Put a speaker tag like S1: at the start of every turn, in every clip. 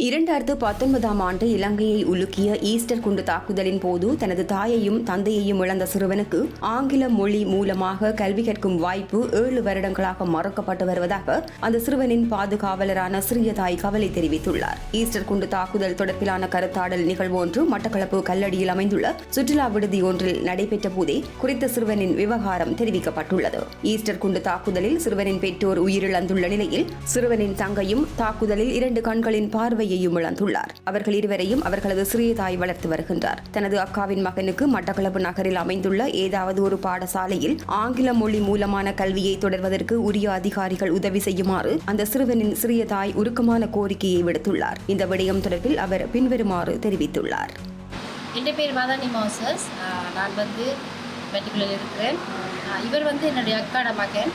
S1: 2019 ஆண்டு இலங்கையை உலுக்கிய ஈஸ்டர் குண்டு தாக்குதலின் போது தனது தாயையும் தந்தையையும் இழந்த சிறுவனுக்கு ஆங்கில மொழி மூலமாக கல்வி கற்கும் வாய்ப்பு 7 வருடங்களாக மறுக்கப்பட்டு வருவதாக அந்த சிறுவனின் பாதுகாவலரான சிறிய தாய் கவலை தெரிவித்துள்ளார். ஈஸ்டர் குண்டு தாக்குதல் தொடர்பிலான கருத்தாடல் நிகழ்வு ஒன்று மட்டக்களப்பு கல்லடியில் அமைந்துள்ள சுற்றுலா விடுதி ஒன்றில் நடைபெற்ற போதே குறித்த சிறுவனின் விவகாரம் தெரிவிக்கப்பட்டுள்ளது. ஈஸ்டர் குண்டு தாக்குதலில் சிறுவனின் பெற்றோர் உயிரிழந்துள்ள நிலையில் சிறுவனின் தங்கையும் தாக்குதலில் 2 கண்களின் பார்வை இழந்துள்ளார். அவர்கள் இருவரையும் அவர்களது சிறிய தாய் வளர்த்து வருகின்றார். தனது அக்காவின் மகனுக்கு மட்டக்களப்பு நகரில் அமைந்துள்ள ஏதாவது ஒரு பாடசாலையில் ஆங்கில மொழி மூலமான கல்வியை தொடர்வதற்கு உரிய அதிகாரிகள் உதவி செய்யுமாறு அந்த சிறுவனின் சிறிய தாய் உருக்கமான கோரிக்கையை விடுத்துள்ளார். இந்த விடயம் தொடர்பில் அவர் பின்வருமாறு தெரிவித்துள்ளார்.
S2: என் பேர் மதனி மோசஸ். நான் மெட்ரிகுலரில் இருக்கிறேன். இவர் என்னுடைய அக்காட மகன்.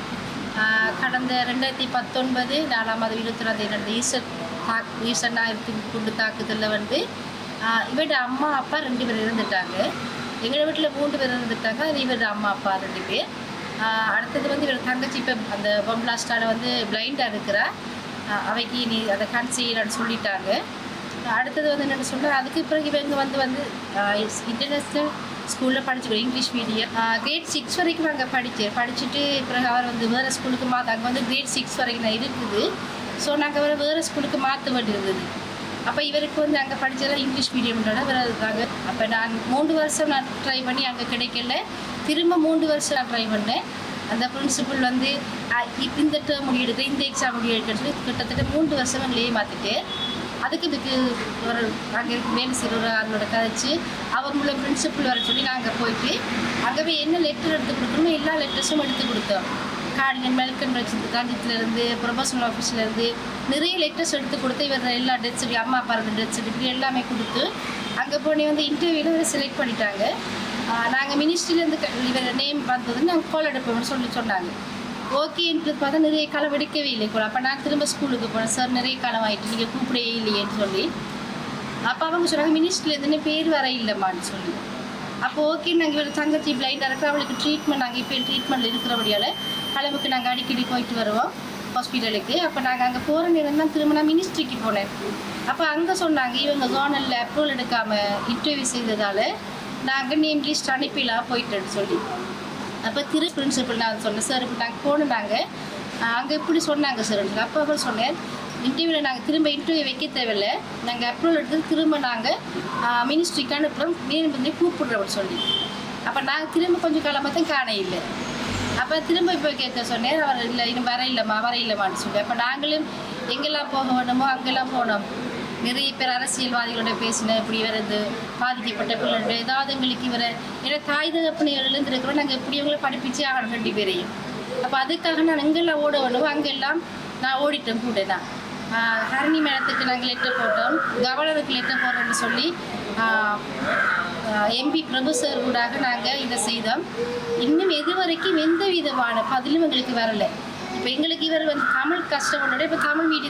S2: கடந்த 2019 4ஆம் மாதம் 22 ஈஸ்டர் ஞாயிறு குண்டு தாக்குதலில் இவரோட அம்மா அப்பா 2 பேர் இறந்துட்டாங்க. எங்கள் வீட்டில் 3 பேர் இறந்துட்டாங்க. அது இவரோட அம்மா அப்பா 2 பேர். அடுத்தது இவர் தங்கச்சி இப்போ அந்த பம் பிளாஸ்டால் பிளைண்டாக இருக்கிறா. அவைக்கு நீ அதை கண் செய்யலான்னு சொல்லிட்டாங்க. அடுத்தது என்னென்னு சொன்னால் அதுக்கு பிறகு இவங்க இன்டர்நேஷ்னல் ஸ்கூலில் படிச்சுக்கிறோம், இங்கிலீஷ் மீடியம். கிரேட் 6 வரைக்கும் நாங்கள் படிச்சுட்டு பிறகு அவர் வேறு ஸ்கூலுக்கு அங்கே கிரேட் 6 வரைக்கும் தான் இருக்குது. ஸோ நாங்கள் வேறு ஸ்கூலுக்கு மாற்ற வேண்டியிருந்தது. அப்போ இவருக்கு அங்கே படித்ததெல்லாம் இங்கிலீஷ் மீடியம்ன்றோட இருக்காங்க. அப்போ நான் 3 வருஷம் நான் ட்ரை பண்ணி அங்கே கிடைக்கல. திரும்ப 3 வருஷம் நான் ட்ரை பண்ணேன். அந்த பிரின்சிபல் இந்த டேர்ம் முடியெடுக்க இந்த எக்ஸாம் முடியெடுக்கன்னு சொல்லி கிட்டத்தட்ட 3 வருஷம் எங்களையே மாற்றிட்டு இதுக்கு ஒரு அங்கே வேலை செய்கிற அவங்களோட கதைச்சு அவர் மூலம் பிரின்சிபல் வர சொல்லி நாங்கள் போயிட்டு அங்கே போய் என்ன லெட்டர் எடுத்து கொடுக்கணுமோ எல்லா லெட்டர்ஸும் எடுத்து கொடுத்தோம். கார்டினல் மெல்கன் காஞ்சித்துலேருந்து ப்ரொபோஷனல் ஆஃபீஸ்லேருந்து நிறைய லெட்டர்ஸ் எடுத்து கொடுத்து இவர் எல்லா டெத் சர்டிஃபிகேட் அம்மா அப்பா டெத் சர்டிஃபிகேட் எல்லாமே கொடுத்து அங்கே போனே இன்டர்வியூவில் செலக்ட் பண்ணிட்டாங்க. நாங்கள் மினிஸ்ட்ரியிலேருந்து இவர் நேம் பார்த்ததுன்னு நாங்கள் கால் எடுப்போம்னு சொன்னாங்க. ஓகேன்றது பார்த்தா நிறைய காலம் எடுக்கவே இல்லை கூட. அப்போ நான் திரும்ப ஸ்கூலுக்கு போனேன். சார் நிறைய காலம் ஆகிட்டு நீங்கள் கூப்பிடவே இல்லையேன்னு சொல்லி. அப்போ அவங்க சொன்னாங்க மினிஸ்ட்ரிலேருந்துன்னு பேர் வர இல்லைம்மான்னு சொல்லி. அப்போ ஓகே நாங்கள் இவர் தங்கச்சி பிளைண்டாக இருக்கிற அவளுக்கு ட்ரீட்மெண்ட் நாங்கள் இப்போ ட்ரீட்மெண்ட்டில் இருக்கிறபடியால் அளவுக்கு நாங்கள் அடிக்கடி போயிட்டு வருவோம் ஹாஸ்பிட்டலுக்கு. அப்போ நாங்கள் அங்கே போகிற நேரம் தான் திரும்ப நான் மினிஸ்ட்ரிக்கு போனேன். அப்போ அங்கே சொன்னாங்க இவங்க ஜோனலில் அப்ரூவல் எடுக்காமல் இன்டர்வியூ செய்ததால் நாங்கள் நேம் லிஸ்ட் அனுப்பிலாம் போயிட்டேன்னு சொல்லி. அப்போ பிரின்சிபல் நான் சொன்னேன் சார் இப்போ நாங்கள் போனாங்க அங்கே இப்படி சொன்னாங்க சார். அப்போ அவர் சொன்னேன் இன்டர்வியூவில் நாங்கள் திரும்ப இன்டர்வியூ வைக்க தேவையில்லை, நாங்கள் அப்ரூவல் எடுத்து திரும்ப நாங்கள் மினிஸ்ட்ரிக்கு அனுப்புகிறோம் நேரம் கூப்பிடுறவர் சொல்லி. அப்போ நாங்கள் திரும்ப கொஞ்சம் காலமாக தான் காண இல்லை. அப்போ திரும்ப இப்போ கேட்க சொன்னேன். அவர் இல்லை இன்னும் வர இல்லைம்மான்னு சொல்லி. அப்போ நாங்களும் எங்கெல்லாம் போக வேணுமோ அங்கெல்லாம் போனோம். நிறைய பேர் அரசியல்வாதிகளோட பேசினேன். இப்படி வருது பாதிக்கப்பட்ட பிள்ளைகளோட ஏதாவது எங்களுக்கு ஏன்னா தாய் தகப்பனையிலேருந்து இருக்கிறோம். நாங்கள் எப்படி அவங்கள படிப்பிச்சே ஆகணும் 2 பேரையும். அப்போ அதுக்காக நான் எங்கெல்லாம் ஓட வேணுமோ அங்கெல்லாம் நான் ஓடிட்டேன் கூட தான். ஹரணி மேடத்துக்கு நாங்கள் லெட்டர் போட்டோம், கவர்னருக்கு லெட்டர் போடுறோன்னு சொல்லி எம்பி பிரபு சார் கூடாக நாங்கள் இதை செய்தோம். இன்னும் எது வரைக்கும் எந்த விதமான பதிலும் எங்களுக்கு வரலை. இப்போ எங்களுக்கு இவர் தமிழ் கஷ்டங்களோட இப்போ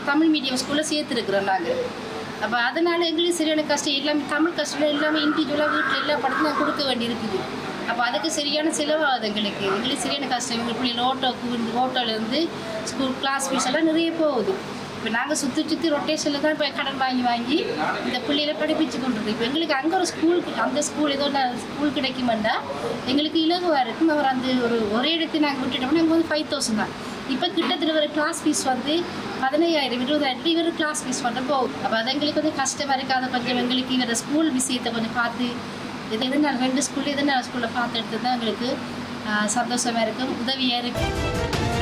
S2: தமிழ் மீடியம் ஸ்கூலில் சேர்த்துருக்குறோம் நாங்கள். அப்போ அதனால் எங்களுக்கு சரியான கஷ்டம் எல்லாமே தமிழ் கஷ்டம் எல்லாமே இண்டிவிஜுவலாக வீட்டில் எல்லா படத்தையும் நான் கொடுக்க வேண்டியிருக்குது. அப்போ அதுக்கு சரியான செலவாகுது எங்களுக்கு சரியான கஷ்டம். எங்கள் பிள்ளைகள் ஓட்டோலேருந்து ஸ்கூல் கிளாஸ் ஃபீஸ் எல்லாம் நிறைய போகுது. இப்போ நாங்கள் சுற்றி ரொட்டேஷனில் தான் இப்போ கடன் வாங்கி இந்த பிள்ளைகளை படிப்பிச்சு கொண்டிருக்கு. இப்போ எங்களுக்கு அங்கே ஒரு அந்த ஸ்கூல் ஏதோ ஸ்கூல் கிடைக்குமெண்டா எங்களுக்கு இலகுவாக இருக்கும். அவர் ஒரே இடத்துல நாங்கள் விட்டுட்டோம்னா அங்கே 5,000 தான். இப்போ கிட்டத்தட்ட ஒரு கிளாஸ் ஃபீஸ் 15,000 20,000 இவர் கிளாஸ் ஃபீஸ் போகும். அப்போ அது எங்களுக்கு கஷ்டமாக இருக்குது. அதை கொஞ்சம் எங்களுக்கு இவர ஸ்கூல் விஷயத்தை கொஞ்சம் பார்த்து எதனால் 2 ஸ்கூலில் பார்த்து எடுத்து தான் எங்களுக்கு சந்தோஷமாக இருக்கும், உதவியாக இருக்குது.